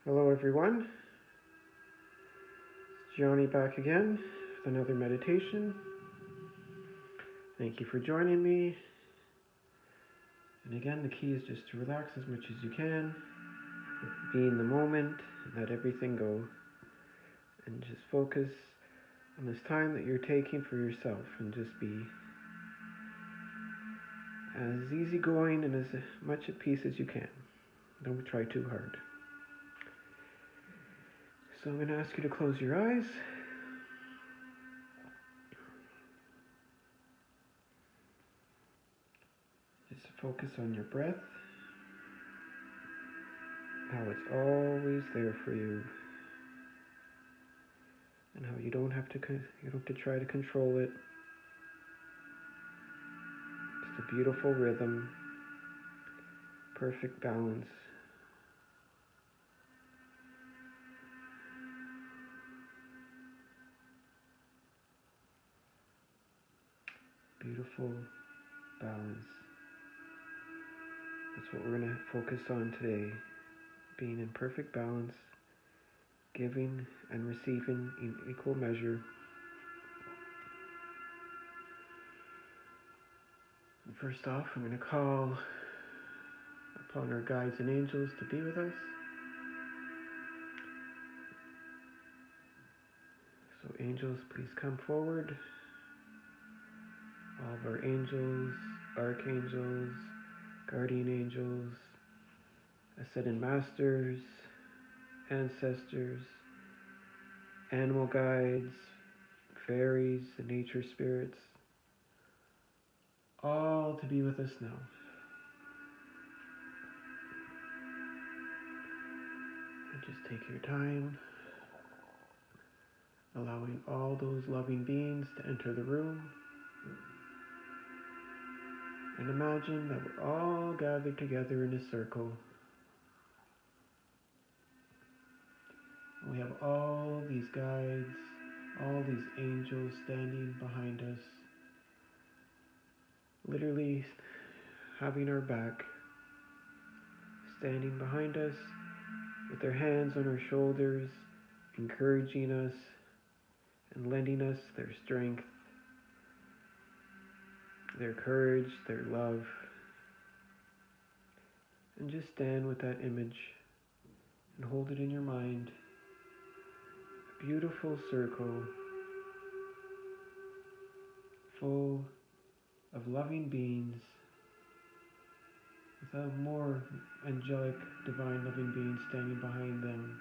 Hello everyone, it's Johnny back again with another meditation. Thank you for joining me. And again, the key is just to relax as much as you can, be in the moment, let everything go, and just focus on this time that you're taking for yourself and just be as easygoing and as much at peace as you can. Don't try too hard. So I'm going to ask you to close your eyes. Just focus on your breath, how it's always there for you, and how you don't have to try to control it. Just a beautiful rhythm, perfect balance. Beautiful balance. That's what we're going to focus on today. Being in perfect balance, giving and receiving in equal measure. And first off, I'm going to call upon our guides and angels to be with us. So angels, please come forward. All of our angels, archangels, guardian angels, ascended masters, ancestors, animal guides, fairies, and nature spirits, all to be with us now. And just take your time, allowing all those loving beings to enter the room. And imagine that we're all gathered together in a circle. We have all these guides, all these angels standing behind us, literally having our back, standing behind us with their hands on our shoulders, encouraging us and lending us their strength, their courage, their love. And just stand with that image and hold it in your mind. A beautiful circle full of loving beings with a more angelic, divine loving beings standing behind them.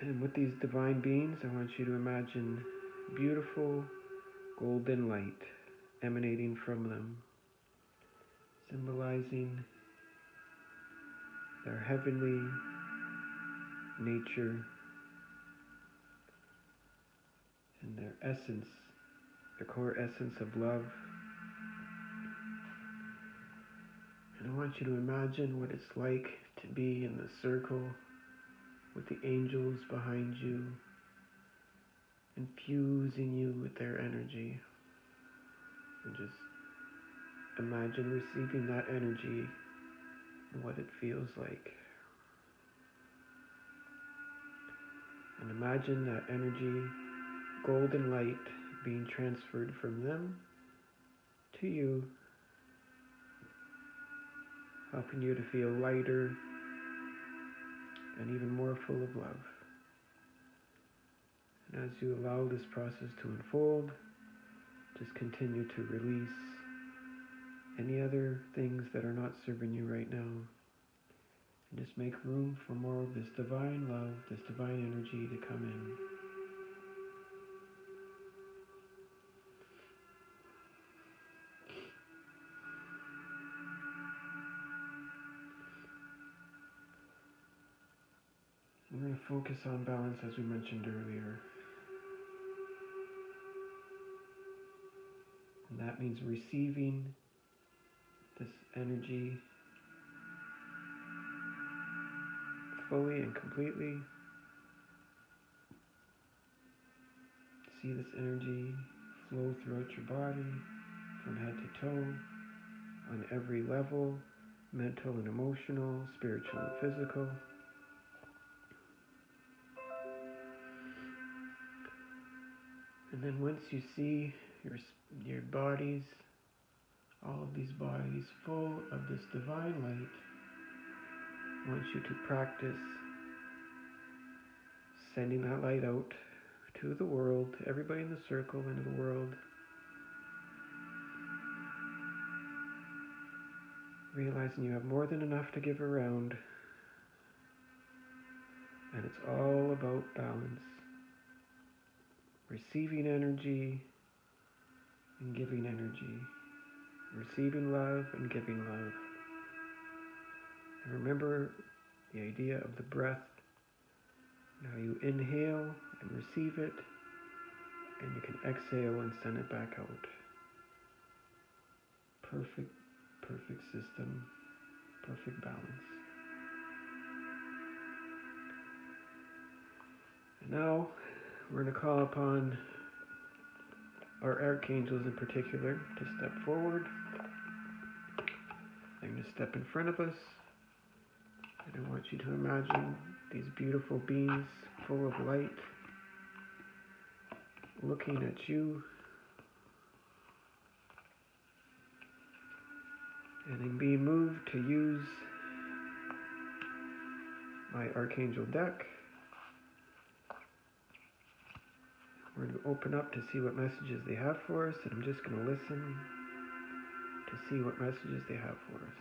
And with these divine beings, I want you to imagine beautiful golden light emanating from them, symbolizing their heavenly nature and their essence, their core essence of love. And I want you to imagine what it's like to be in the circle with the angels behind you, infusing you with their energy. And just imagine receiving that energy and what it feels like. And imagine that energy, golden light, being transferred from them to you, helping you to feel lighter and even more full of love. And as you allow this process to unfold, just continue to release any other things that are not serving you right now. And just make room for more of this divine love, this divine energy to come in. We're going to focus on balance as we mentioned earlier. And that means receiving this energy fully and completely. See this energy flow throughout your body from head to toe on every level mental and emotional, spiritual and physical. And then once you see your bodies, all of these bodies full of this divine light, I want you to practice sending that light out to the world, to everybody in the circle, into the world. Realizing you have more than enough to give around. And it's all about balance. Receiving energy and giving energy. Receiving love and giving love. And remember the idea of the breath. Now you inhale and receive it, and you can exhale and send it back out. Perfect system, perfect balance. And now we're going to call upon our archangels in particular to step forward. They're going to step in front of us, and I want you to imagine these beautiful beings full of light looking at you, and I'm being moved to use my Archangel deck. We're going to open up to see what messages they have for us, and I'm just going to listen to see what messages they have for us.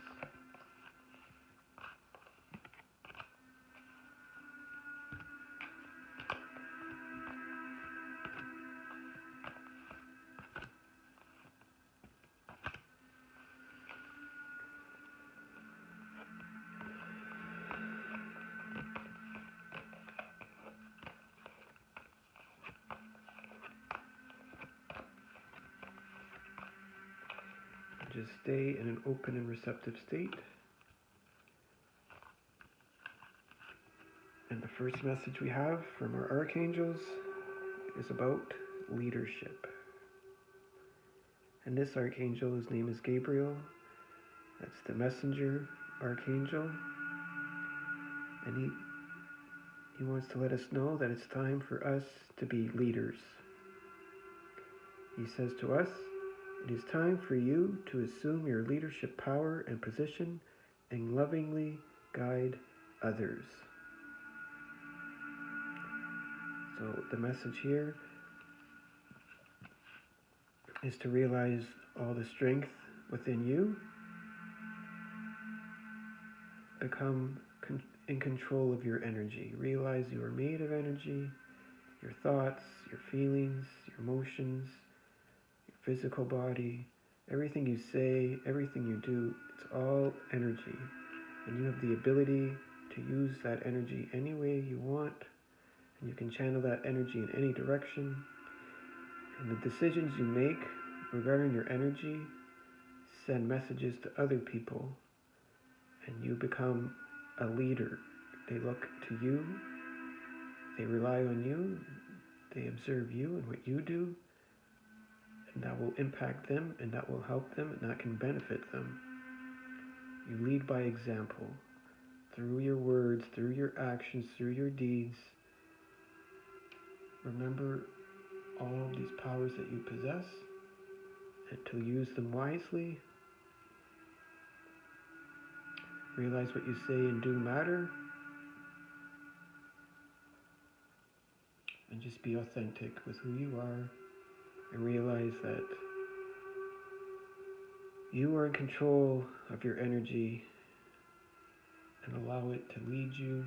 Just stay in an open and receptive state. And the first message we have from our archangels is about leadership. And this archangel, his name is Gabriel. That's the messenger archangel. And he wants to let us know that it's time for us to be leaders. He says to us, "It is time for you to assume your leadership power and position and lovingly guide others." So the message here is to realize all the strength within you. Become in control of your energy. Realize you are made of energy, your thoughts, your feelings, your emotions, physical body, everything you say, everything you do, it's all energy. And you have the ability to use that energy any way you want, and you can channel that energy in any direction. And the decisions you make regarding your energy send messages to other people, and you become a leader. They look to you, they rely on you, they observe you and what you do, and that will impact them, and that will help them, and that can benefit them. You lead by example, through your words, through your actions, through your deeds. Remember all of these powers that you possess, and to use them wisely. Realize what you say and do matter, and just be authentic with who you are. And realize that you are in control of your energy, and allow it to lead you,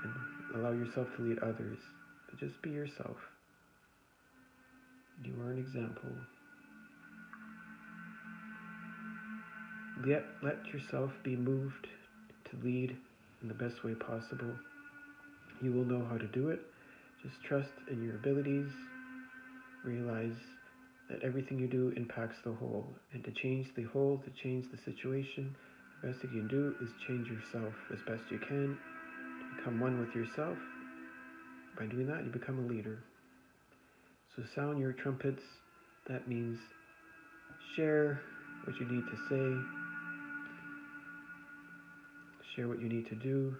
and allow yourself to lead others. But just be yourself. You are an example. Let yourself be moved to lead in the best way possible. You will know how to do it. Just trust in your abilities. Realize that everything you do impacts the whole. And to change the whole, to change the situation, the best thing you can do is change yourself as best you can. To become one with yourself. By doing that, you become a leader. So sound your trumpets. That means share what you need to say. Share what you need to do.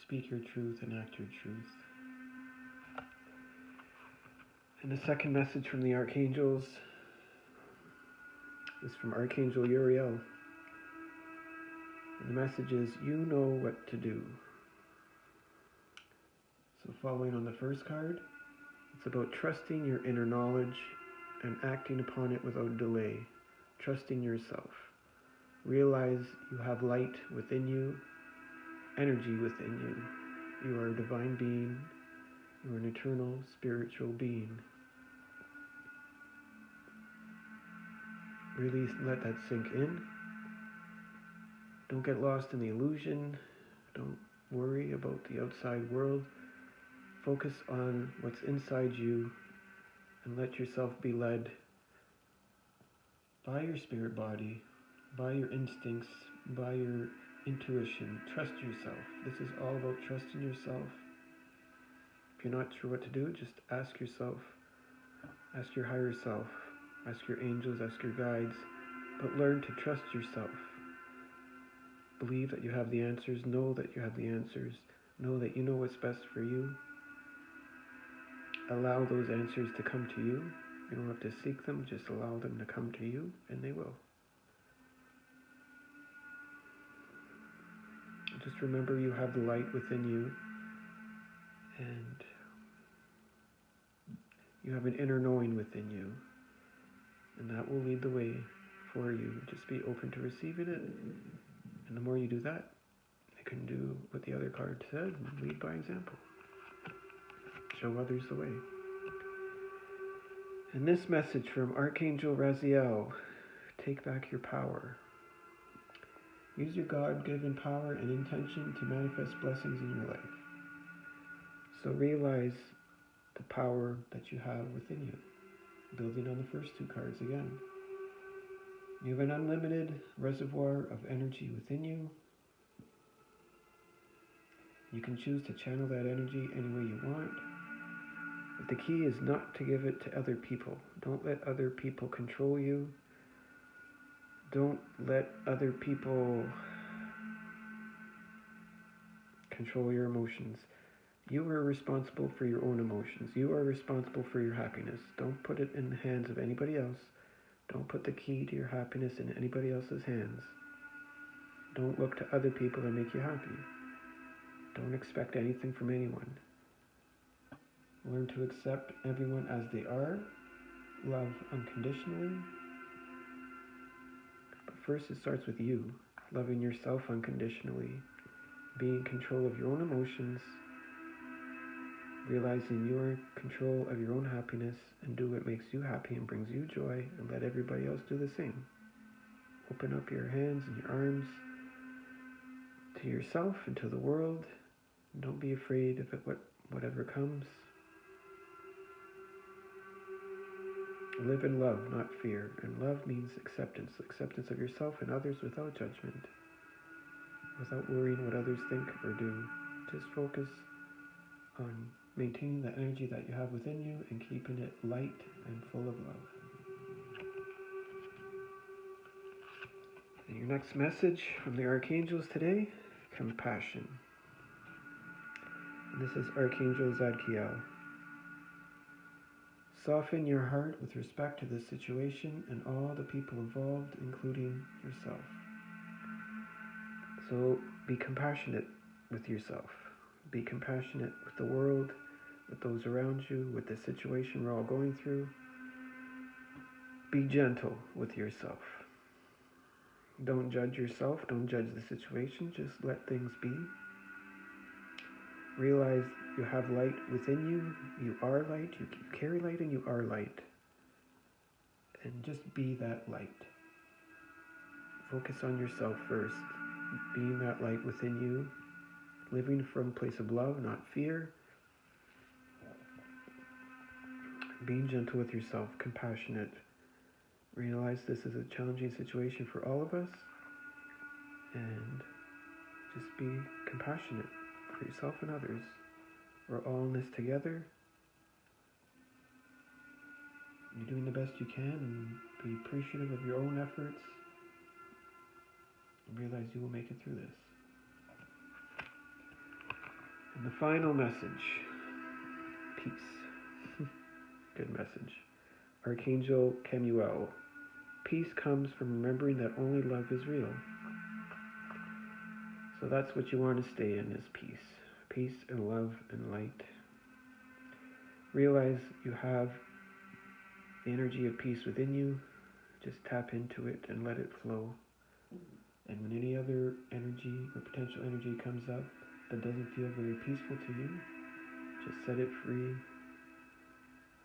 Speak your truth and act your truth. And the second message from the Archangels is from Archangel Uriel. And the message is, you know what to do. So following on the first card, it's about trusting your inner knowledge and acting upon it without delay. Trusting yourself. Realize you have light within you, energy within you. You are a divine being. You are an eternal spiritual being. Really let that sink in. Don't get lost in the illusion. Don't worry about the outside world. Focus on what's inside you and let yourself be led by your spirit body, by your instincts, by your intuition. Trust yourself. This is all about trusting yourself. If you're not sure what to do, just ask yourself. Ask your higher self. Ask your angels, ask your guides. But learn to trust yourself. Believe that you have the answers. Know that you have the answers. Know that you know what's best for you. Allow those answers to come to you. You don't have to seek them. Just allow them to come to you, and they will. Just remember you have the light within you, and you have an inner knowing within you, and that will lead the way for you. Just be open to receiving it, and the more you do that, you can do what the other card said, and lead by example. Show others the way. And this message from Archangel Raziel, take back your power. Use your God-given power and intention to manifest blessings in your life. So realize the power that you have within you. Building on the first two cards again. You have an unlimited reservoir of energy within you. You can choose to channel that energy any way you want. But the key is not to give it to other people. Don't let other people control you. Don't let other people control your emotions. You are responsible for your own emotions. You are responsible for your happiness. Don't put it in the hands of anybody else. Don't put the key to your happiness in anybody else's hands. Don't look to other people to make you happy. Don't expect anything from anyone. Learn to accept everyone as they are. Love unconditionally. But first it starts with you. Loving yourself unconditionally. Being in control of your own emotions. Realizing you're in control of your own happiness and do what makes you happy and brings you joy, and let everybody else do the same. Open up your hands and your arms to yourself and to the world. And don't be afraid of it, whatever comes. Live in love, not fear. And love means acceptance. Acceptance of yourself and others without judgment. Without worrying what others think or do. Just focus on maintaining the energy that you have within you and keeping it light and full of love. And your next message from the Archangels today, compassion. And this is Archangel Zadkiel. Soften your heart with respect to this situation and all the people involved, including yourself. So be compassionate with yourself. Be compassionate with the world, with those around you, with the situation we're all going through. Be gentle with yourself. Don't judge yourself. Don't judge the situation. Just let things be. Realize you have light within you. You are light. You carry light and you are light. And just be that light. Focus on yourself first. Being that light within you. Living from a place of love, not fear. Being gentle with yourself. Compassionate. Realize this is a challenging situation for all of us. And just be compassionate for yourself and others. We're all in this together. You're doing the best you can, and be appreciative of your own efforts. and realize you will make it through this. And the final message, peace. Good message. Archangel Gabriel. Peace comes from remembering that only love is real. So that's what you want to stay in, is peace. Peace and love and light. Realize you have the energy of peace within you. Just tap into it and let it flow. And when any other energy or potential energy comes up that doesn't feel very peaceful to you, just set it free.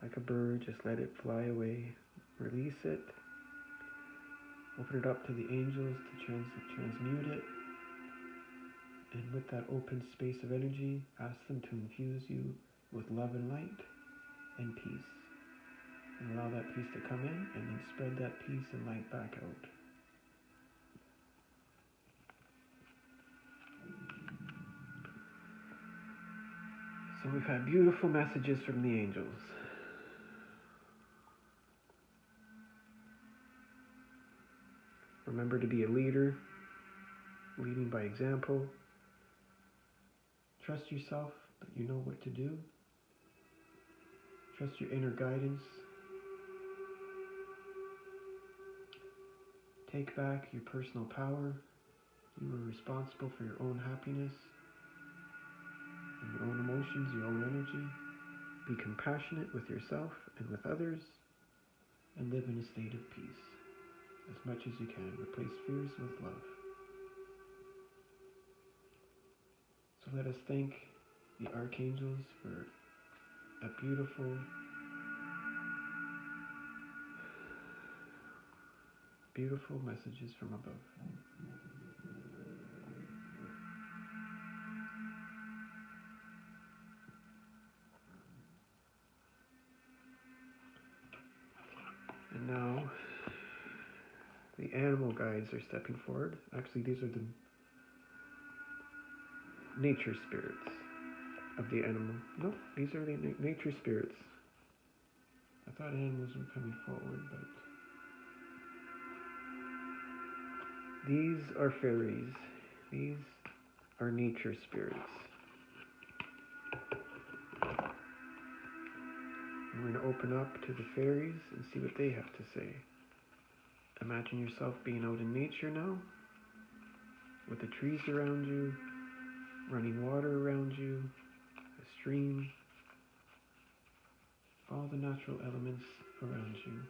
Like a bird, just let it fly away. Release it. Open it up to the angels to transmute it. And with that open space of energy, ask them to infuse you with love and light and peace. And allow that peace to come in, and then spread that peace and light back out. So we've had beautiful messages from the angels. Remember to be a leader, leading by example. Trust yourself that you know what to do. Trust your inner guidance. Take back your personal power. You are responsible for your own happiness and your own emotions, your own energy. Be compassionate with yourself and with others, and live in a state of peace as much as you can. Replace fears with love. So let us thank the archangels for a beautiful, beautiful messages from above. And now, the animal guides are stepping forward. Actually, these are the nature spirits of the animal. No, these are the nature spirits. I thought animals were coming forward, but these are fairies. These are nature spirits. I'm going to open up to the fairies and see what they have to say. Imagine yourself being out in nature now, with the trees around you, running water around you, a stream, all the natural elements around you.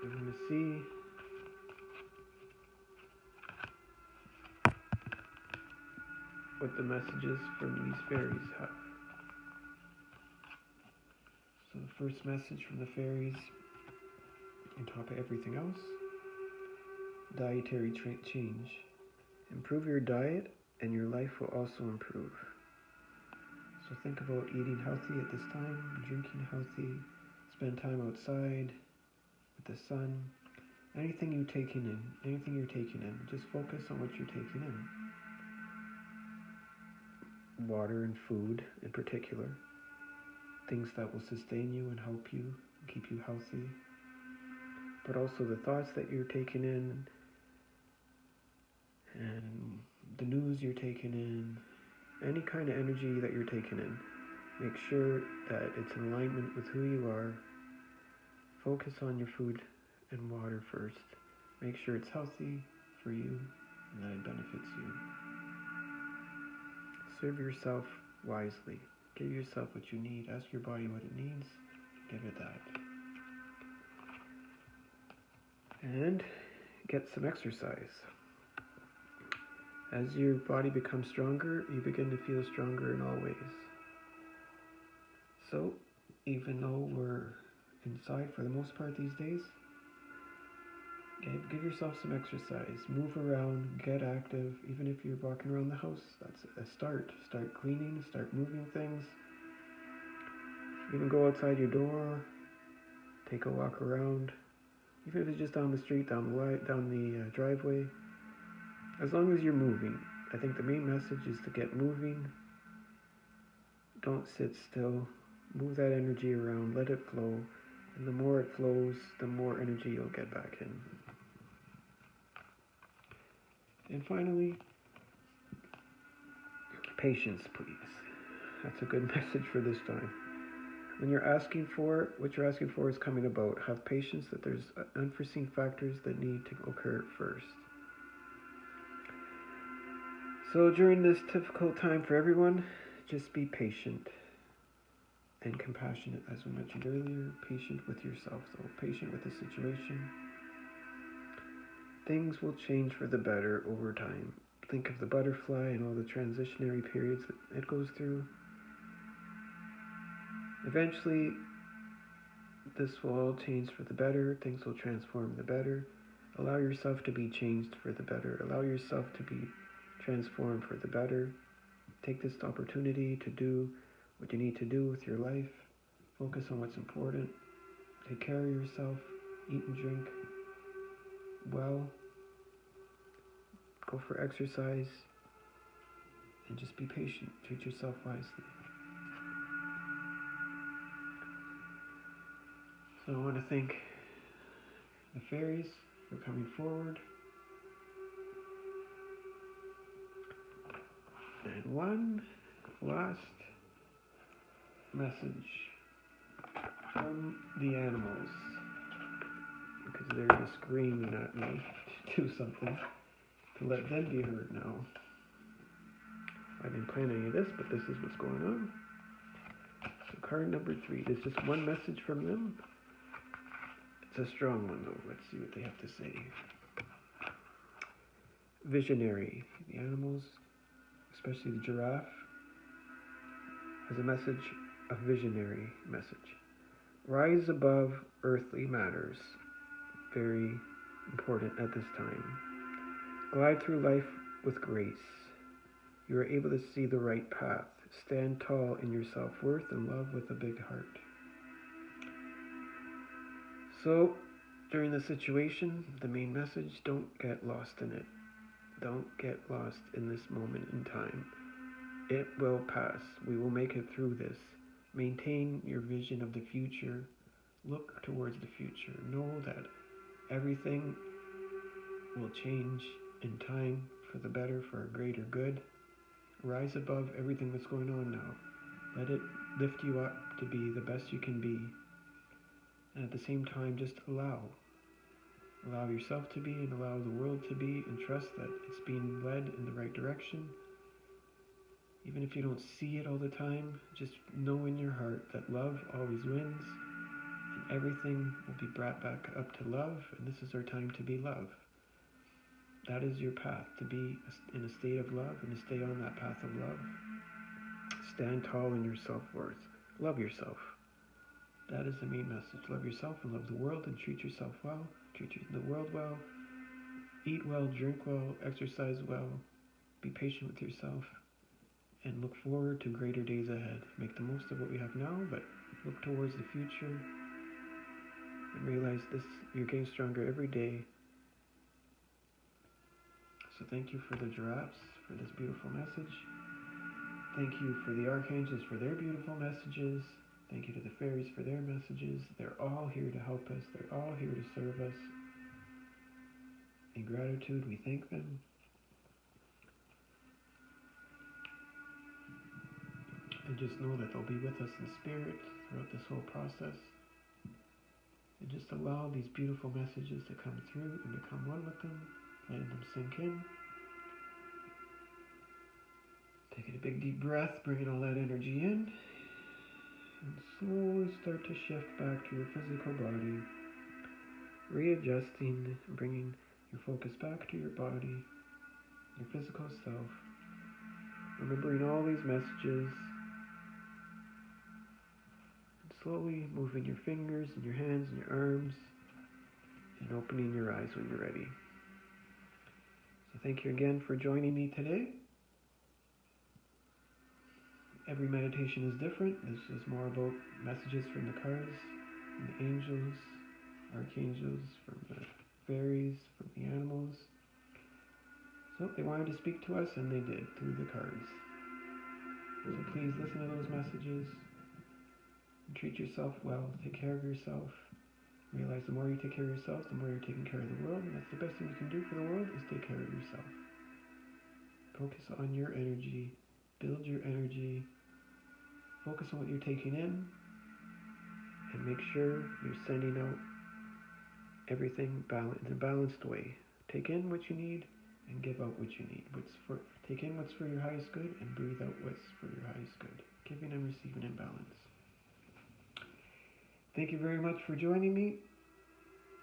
You're going to see what the messages from these fairies have. So the first message from the fairies, on top of everything else, dietary change. Improve your diet and your life will also improve. So think about eating healthy at this time, drinking healthy, spend time outside with the sun. Anything you're taking in, just focus on what you're taking in. Water and food in particular. Things that will sustain you and help you, keep you healthy. But also the thoughts that you're taking in, and the news you're taking in, any kind of energy that you're taking in. Make sure that it's in alignment with who you are. Focus on your food and water first. Make sure it's healthy for you and that it benefits you. Serve yourself wisely. Give yourself what you need. Ask your body what it needs. Give it that. And get some exercise. As your body becomes stronger, you begin to feel stronger in all ways. So, even though we're inside for the most part these days, give yourself some exercise. Move around, get active. Even if you're walking around the house, that's a start. Start cleaning, start moving things. Even go outside your door, take a walk around. Even if it's just down the street, down the driveway. As long as you're moving. I think the main message is to get moving. Don't sit still. Move that energy around, let it flow. And the more it flows, the more energy you'll get back in. And finally, patience, please. That's a good message for this time. When you're asking for it, what you're asking for is coming about. Have patience that there's unforeseen factors that need to occur first. So during this difficult time for everyone, just be patient and compassionate, as we mentioned earlier. Patient with yourself, so patient with the situation. Things will change for the better over time. Think of the butterfly and all the transitionary periods that it goes through. Eventually, this will all change for the better. Things will transform the better. Allow yourself to be changed for the better. Allow yourself to be transformed for the better. Take this opportunity to do what you need to do with your life. Focus on what's important. Take care of yourself. Eat and drink well. Go for exercise. And just be patient. Treat yourself wisely. So I want to thank the fairies for coming forward. And one last message from the animals, because they're just screaming at me to do something, to let them be heard now. I didn't plan any of this, but this is what's going on. So card number 3, there's just one message from them. It's a strong one though. Let's see what they have to say. Visionary. The animals, especially the giraffe, has a message, a visionary message. Rise above earthly matters. Very important at this time. Glide through life with grace. You are able to see the right path. Stand tall in your self-worth and love with a big heart. So, during the situation, the main message, don't get lost in it. Don't get lost in this moment in time. It will pass. We will make it through this. Maintain your vision of the future. Look towards the future. Know that everything will change in time for the better, for a greater good. Rise above everything that's going on now. Let it lift you up to be the best you can be. And at the same time, just allow yourself to be and allow the world to be, and trust that it's being led in the right direction. Even if you don't see it all the time, just know in your heart that love always wins, and everything will be brought back up to love, and this is our time to be love. That is your path, to be in a state of love and to stay on that path of love. Stand tall in your self-worth. Love yourself. That is the main message. Love yourself and love the world, and treat yourself well. Treat the world well. Eat well, drink well, exercise well. Be patient with yourself. And look forward to greater days ahead. Make the most of what we have now, but look towards the future. And realize this, you're getting stronger every day. So thank you for the giraffes, for this beautiful message. Thank you for the archangels for their beautiful messages. Thank you to the fairies for their messages. They're all here to help us. They're all here to serve us. In gratitude, we thank them. And just know that they'll be with us in spirit throughout this whole process. And just allow these beautiful messages to come through and become one with them. Letting them sink in. Taking a big deep breath, bringing all that energy in. And slowly start to shift back to your physical body. Readjusting, bringing your focus back to your body, your physical self. Remembering all these messages. And slowly moving your fingers and your hands and your arms. And opening your eyes when you're ready. So thank you again for joining me today. Every meditation is different. This is more about messages from the cards, from the angels, archangels, from the fairies, from the animals. So they wanted to speak to us, and they did through the cards. So please listen to those messages. And treat yourself well. Take care of yourself. Realize the more you take care of yourself, the more you're taking care of the world. And that's the best thing you can do for the world, is take care of yourself. Focus on your energy. Build your energy. Focus on what you're taking in. And make sure you're sending out everything in a balanced way. Take in what you need and give out what you need. Take in what's for your highest good and breathe out what's for your highest good. Giving and receiving in balance. Thank you very much for joining me.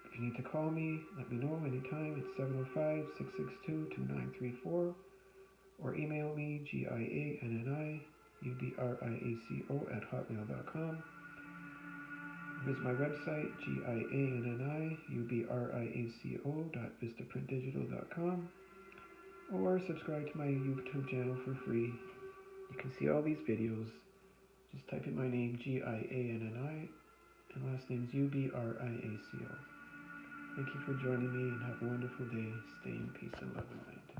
If you need to call me, let me know anytime. It's 705-662-2934 or email me gianniubraco@hotmail.com. Visit my website gianniubraco.vistaprintdigital.com or subscribe to my YouTube channel for free. You can see all these videos. Just type in my name Gianni and last name is Ubraco. Thank you for joining me and have a wonderful day. Stay in peace and love and light.